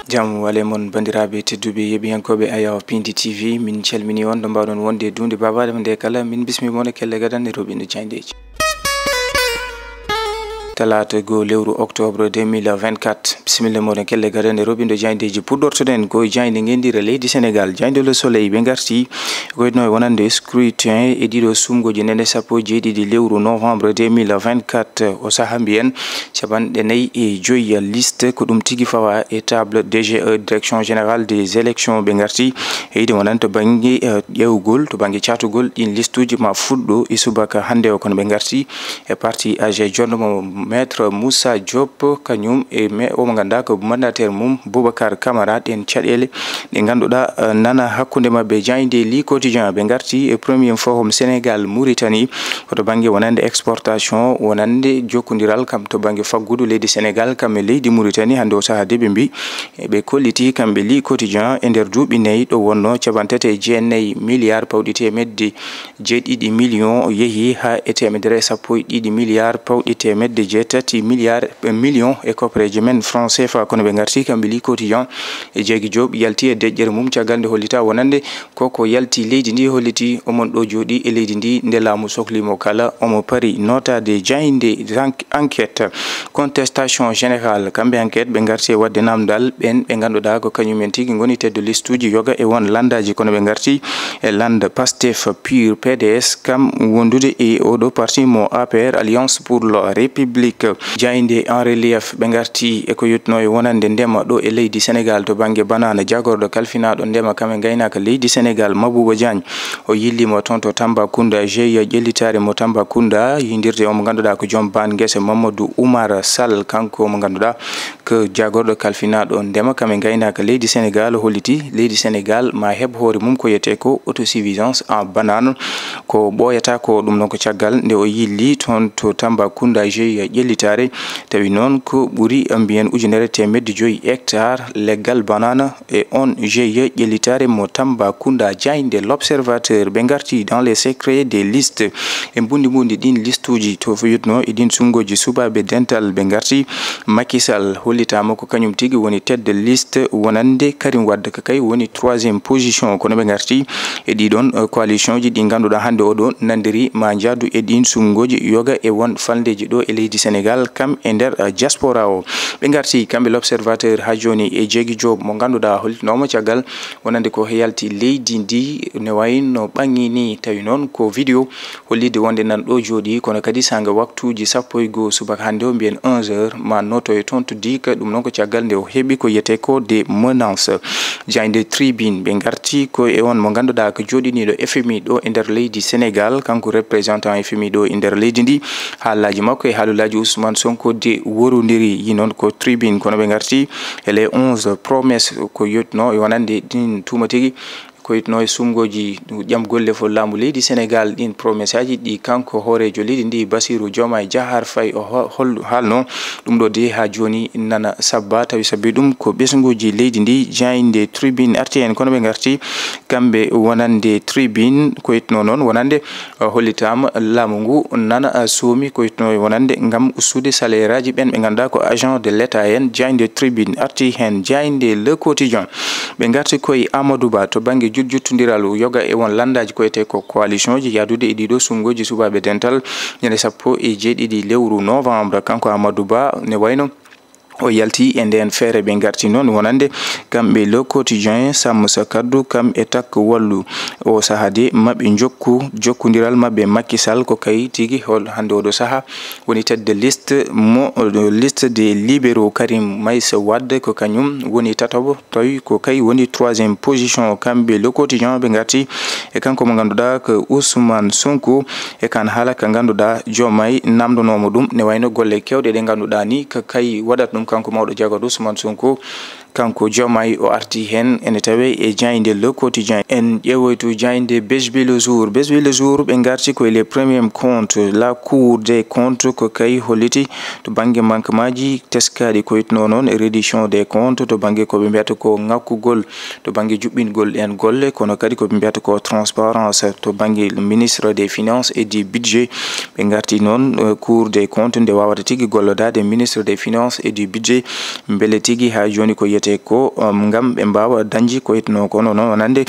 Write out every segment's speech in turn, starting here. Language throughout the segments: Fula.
Jam wale mon bandiraɓe tedduɓe yeɓiyankoɓe Ayaw Pindi TV min calmini on ɗo mbawɗon wonde dunde babade nde kala min bismi mon kelle gadan e roɓinde jayndeji talata go lewru octobre 2024 bismillah moɗon kelle gadan e roɓinde jayndeji puɗɗortoɗen ko jayde gendira leydi Sénégal jayde le soleil ɓe garti koyno e wonande scrutin e ɗiɗo sumgoji nene sappo jeeɗiɗi lewru novembre 2024 o saaha mbiyen capanɗe nayyi e joyi liste ko ɗum tigui fawa e table DGE direction générale des élections ɓe garti e yiɗi wonan to banggue ƴewgol to banggue catugol ɗin listuji ma fuɗɗo e subaka hande o kono ɓe garti e parti AG jondomo maître Moussa Diop kañum e omo ganduɗa ko mandataire mum Boubacar Camara ɗen caɗele ɗe ganduɗa nana hakkude mabɓe jayde li quotidien ɓe garti e premier forum Sénégal Mauritanie koto banggue wonande exportation wonande jokkodiral kam to banggue faggudu leydi Sénégal kamɓe leydi Mauritanie hande o saaha de ɓe mbi ɓe kolliti kamɓe li quotidien e nder duuɓi nayyi ɗo wonno capantati e jeenayyi milliard pawɗi temedde jeeɗiɗi million yeehi ha e temedere sappo e ɗiɗi milliard pawɗi temedde jeetati million e koppareji men franc CFA kono ɓe garti kamɓe li quotidien e Jeegui Diop yalti e deƴƴere mum caggal nde hollita wonande koko yalti leydi ndi holliti omon ɗo jooɗi e leydi ndi nde laamu sohlimo kala omo pari notade jayde enquête contestation générale kamɓe enquête ɓe garti e wadde namdal ɓen ɓe ganduɗa ko kañumen tigui goni tedde liste uji yoga e won landaji kono ɓe garti e lande Pastef PUR PDS kam wondude e oɗo parti mo APR Alliance pour la République jayde en relief ɓe garti e ko yetno e wonande ndema ɗo e leydi Sénégal to banggue banana jagorɗo kalfinaɗo ndema kame gaynaka leydi Sénégal Mabouba Diagne o yillimo toon to Tambacounda jeeya ƴellitare mo Tambacounda yindirde omo ganduɗa ko joom ban guese Mamadou Oumar Sall kanko mo ganduɗa ko jagorɗo kalfinaɗo ndema kame gaynaka leydi Sénégal holliti leydi Sénégal ma heeb hoore mum ko yete ko autosuffisance en banane ko ɓoyata ko ɗum noon ko caggal nde o yilli toon to Tambacounda jeeya ƴellitare tawi noon ko ɓuuri mbiyen ujunere temedde joyi hectare leggal banana e on jeeya ƴellitare mo Tambacounda jayde l'observateur ɓe garti dans les secrets des listes e mbundi ɗin liste uji to foyitno e ɗin sungoji subaɓe dental ɓe garti Macky Sall hollitama ko kañum tigui woni tête de liste wonande Karim Wade ko kay woni 3e position kono ɓe garti e ɗiɗon coalition ji ɗi ganduɗa hande oɗo nandiri ma jaadu e ɗin sungoji yoga e won faldeji ɗo e leydi Sénégal kam e nder diaspora o ɓe garti kamɓe l'observateur ha joni e Jeegui Diop mo ganduɗa hollitinomo caggal wonande ko yalti leydi ndi ne wayno ɓangi ni tawi noon ko vidéo hollide wonde nan ɗo jooɗi kono kadi sanga waktuji sappo e goho subaka hande o mbiyen 11h ma noto e toon to dika ɗum noon ko caggal nde o heeɓi ko yete ko des menaces jayde tribune ɓe garti ko e on mo ganduɗa ko joɗiniɗo FMI ɗo e nder leydi Sénégal kanko représentant FMI ɗo e nder leydi ndi haalaji makko e haalulaji Ousmane Sonko de worodiri yi noon ko tribune kono ɓe garti e les 11 promesses ko yetno e wonande ɗin tuma tigui ko yitno e sumgoji ƴam golle fo laamu leydi Sénégal ɗin promesse aji ɗi kanko hoorejo leydi ndi Bassirou Diomaye Diakhar Faye o haalno ɗum ɗo de ha joni nana sabba tawi sabbi ɗum ko ɓesguji leydi ndi jayde tribune arti en kono ɓe garti kamɓe wonande tribune ko yitno noon wonande hollitama laamu ngu nana soomi ko yitno wonande gam ustude salaire aji ɓen ɓe ganduɗa ko agent de l'état en jayde tribune arti hen jayde le quotidien ɓe garti koye Amadou Ba to banggue juttodiral yoga e won landaji ko ete ko coalition ji yadude e ɗiɗo sungoji subaɓe dental ñande sappo e jeeɗiɗi lewru novembre kanko Amadou Ba ne wayno o yalti e nden feere ɓe garti noon wonande kamɓe le quotidien Samusa Kaddu kam e takko wallu o saaha de mabɓe jokkodiral mabɓe Macky Sall ko kay tigui hol hande oɗo saaha woni tête de liste mo liste des libéraux Karim Meïssa Wade ko kañum woni tataɓo tawi ko kay woni 3e position kamɓe le quotidien ɓe garti e kanko mo ganduɗa ko Ousmane Sonko e kan haala ka ganduɗa Diomaye namdonomo ɗum ne wayno golle kewɗe ɗe ganduɗa ni ko kay waɗat ɗum kanko mawɗo jagorɗo Ousmane Sonko kanko Diomaye o arti hen ene tawe e jayde le quotidien en ƴeewoytu jayde BSB le jour ɓe garti koye les premiers comptes la cour des comptes ko kay holliti to banggue manquement ji teskaɗi ko yitno noon reddition des comptes to banggue koɓe mbiyata ko ngakkugol to banggue juɓɓingol en golle kono kadi koɓe mbiyata ko transparence to banggue ministre des finances et du budget ɓe garti noon cour des comptes nde wawata tigui gollodade ministre des finances et du budget beele tigui ha joni ko yete yiyete ko ngam ɓe mbawa dañji ko yitno ko non wonande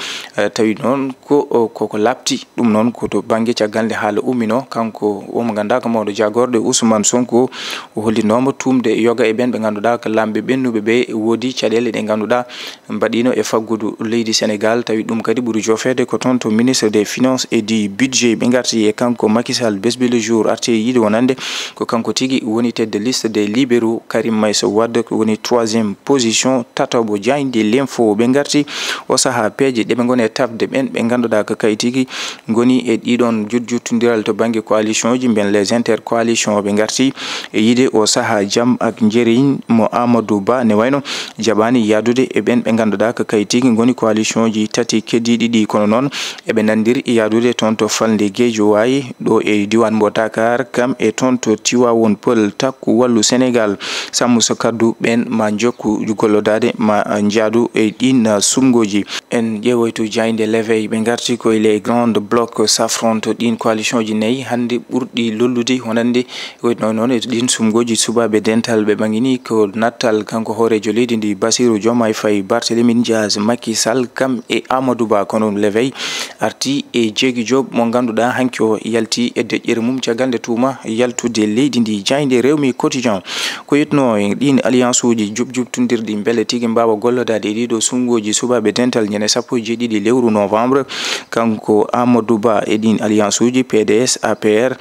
tawi noon ko lapti ɗum noon ko to banggue caggal nde haala ummino kanko omo ganduɗa ko mawɗo jagorde Ousmane Sonko o hollinoma tumde yoga e ɓen ɓe ganduɗa ko lamɓe ɓennuɓe ɓe woodi caɗele ɗe ganduɗa mbaɗino e faggudu leydi Sénégal tawi ɗum kadi ɓuuri jofede ko toon to ministre des finances et du budget ɓe garti e kanko Macky Sall besbi le jour arti yiide wonande ko kanko tigui woni tête de liste des libéraux. Karim Meïssa Wade ko woni 3e position. Tataɓo Diagne l'info ɓe garti o saaha peeje ɗeɓe goni e tafde ɓen ɓe ganduɗa ko kay tigui goni e ɗiɗon jutjutodiral to banggue coalition ji mbiyen les intercoalition ɓe garti e yiide o saaha jaam ak jeriñ mo Amadou Ba ne wayno jaɓani yadude e ɓen ɓe ganduɗa ko kay tigui goni coalition ji tati keddiɗi ɗi kono noon eɓe nandiri yadude toon to Falde Guédiawaye ɗo e diwan mo Dakar kam e toon to Tivaoune Peulh Takku Wallu Sénégal Sammoussa Kaddu ɓen ma jokku gollodade ma jaadu e ɗin sumgoji. En ƴeewoy to Diagne l'éveil ɓe garti koye les grandes blocs s'affrontent ɗin coalition ji nayyi hande ɓurɗi lollude wonande koyno noon e ɗin sumgoji subaɓe dental ɓe ɓaŋini ko nattal kanko hoorejo leydi ndi Bassirou Diomaye Faye Barthélémy Dias Macky Sall kam e Amadou Ba kono l'éveil arti e Jeegi Job mo ganduɗa hanki o yalti e deƴƴere mum caggal nde tuma yaltude leydi ndi. Diagne Rewmi quotidien ko yitno e ɗin alliance uji jubjubtodirɗi beele tigui mbawa gollodade e ɗiɗo sumgoji subaɓe dental ñande 17 lewru novembre kanko Amadou Ba e ɗin alliance uji PDS APR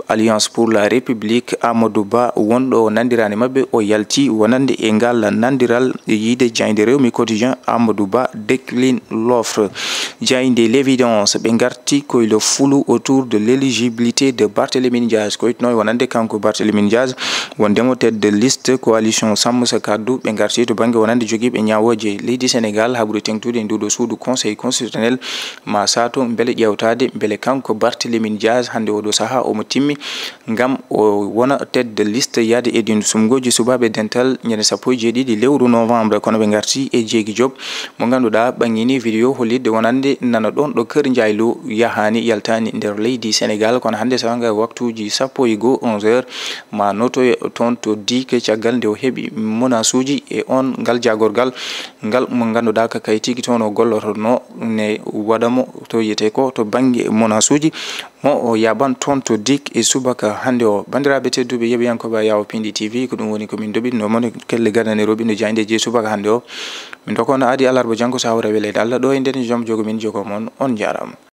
Alliance pour la République. Amadou Ba wonɗo nandirani mabɓe o yalti wonande e ngal nandiral yiide Diagne Rewmi quotidien. Amadou Ba décline l'offre. Diagne l'évidence ɓe garti koye le flou autour de l'éligibilité de Barthélémy Dias ko yitno wonande kanko Barthélémy Dias wondemo tête de liste coalition Sammoussa Kaddu ɓe garti to banggue wonande joguiɓe ñawoje leydi Sénégal haɓuri tengtude e nduɗo suudu conseil constitutionnel ma sato beele ƴewtade beele kanko Barthélémy Dias hande oɗo saaha omo timmi ngam o wona tête de liste yaade e ɗin sumgoji subaɓe dental ñande 17 lewru novembre kono ɓe garti e Jeegi Job mo ganduɗa ɓaŋŋini vidéo hollidde wonande nana ɗon ɗo Kër Ndiaylo yahani yaltani nder leydi Sénégal kono hande sawanga waktuji 11 11h ma notoye toon to dike caggal nde o heeɓi menace uji e on ngal jagorgal ngal mo ganduɗa ko kay tigui toon o gollotono ne waɗamo to yiyete ko to banggue menace uji mo o yaɓan toon to dik e subaka hande o. bandiraɓe tedduɓe yeɓiyankoɓe Yawo Pindi TV ko ɗum woni komin doɓino moon kelle gardane roɓino Diagne je subaka hande o min dokono adi alarba janggo sa wara welede Allah ɗo e nden joom jogo min jogo moon on jarama.